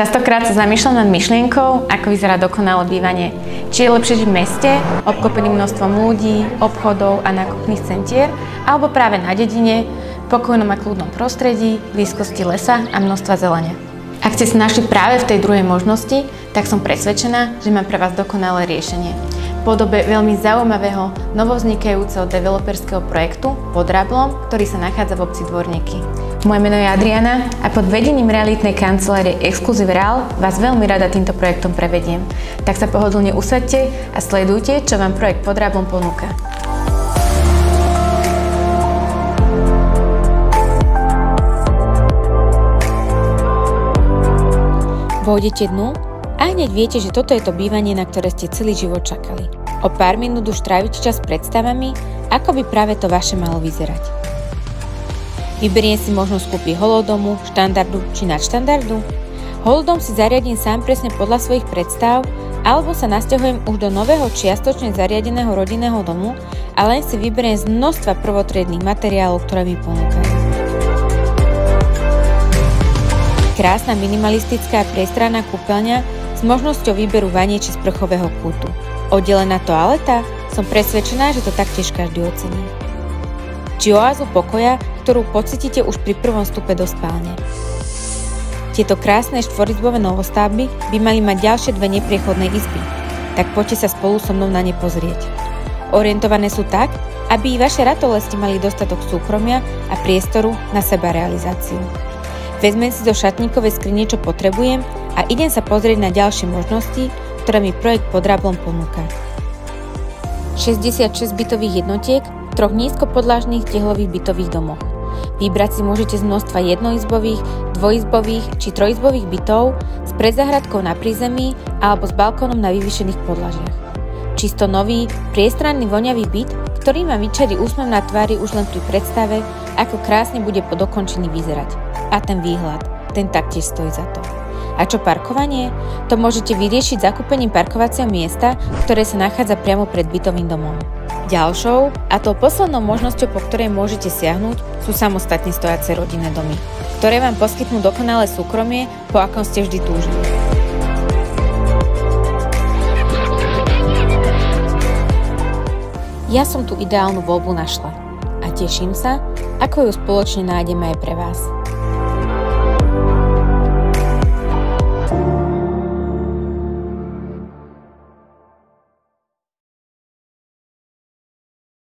Častokrát sa zamýšľam nad myšlienkou, ako vyzerá dokonalé bývanie. Či je lepšie žiť v meste, obklopený množstvom ľudí, obchodov a nákupných centier, alebo práve na dedine, v pokojnom a kľudnom prostredí, v blízkosti lesa a množstva zelene. Ak ste sa našli práve v tej druhej možnosti, tak som presvedčená, že mám pre vás dokonalé riešenie. V podobe veľmi zaujímavého, novovznikajúceho developerského projektu pod Rablom, ktorý sa nachádza v obci Dvorníky. Moje meno je Adriana a pod vedením realitnej kancelárie Exclusive Real vás veľmi rada týmto projektom prevediem. Tak sa pohodlne usaďte a sledujte, čo vám projekt pod Rablom ponúka. Vôjdete dnu a hneď viete, že toto je to bývanie, na ktoré ste celý život čakali. O pár minút už trávite čas predstavami, ako by práve to vaše malo vyzerať. Vyberiem si možnosť kúpy holodomu, štandardu či nadštandardu. Holodom si zariadím sám presne podľa svojich predstav, alebo sa nasťahujem už do nového čiastočne zariadeného rodinného domu a len si vyberiem z množstva prvotriednych materiálov, ktoré mi ponúkajú. Krásna minimalistická priestranná kúpeľňa s možnosťou výberu vanie či sprchového kútu. Oddelená toaleta? Som presvedčená, že to taktiež každý ocení. Či oázu pokoja, ktorú pocítite už pri prvom vstupe do spálne. Tieto krásne štvorizbové novostavby by mali mať ďalšie dve nepriechodné izby, tak poďte sa spolu so mnou na ne pozrieť. Orientované sú tak, aby i vaše ratolesti mali dostatok súkromia a priestoru na sebarealizáciu. Vezmem si do šatníkovej skrine, čo potrebujem a idem sa pozrieť na ďalšie možnosti, ktoré mi projekt pod Rablom ponúka. 66 bytových jednotiek v troch nízkopodlažných tehlových bytových domoch. Vybrať si môžete z množstva jednoizbových, dvojizbových či trojizbových bytov s predzahradkou na prízemí alebo s balkónom na vyvýšených podlažiach. Čisto nový, priestranný voňavý byt, ktorý ma vyčarí úsmev na tvári už len pri predstave, ako krásne bude po dokončení vyzerať. A ten výhľad, ten taktiež stojí za to. A čo parkovanie? To môžete vyriešiť zakúpením parkovacieho miesta, ktoré sa nachádza priamo pred bytovým domom. Ďalšou, a to poslednou možnosťou, po ktorej môžete siahnuť, sú samostatne stojace rodinné domy, ktoré vám poskytnú dokonalé súkromie, po akom ste vždy túžili. Ja som tú ideálnu voľbu našla a teším sa, ako ju spoločne nájdeme aj pre vás.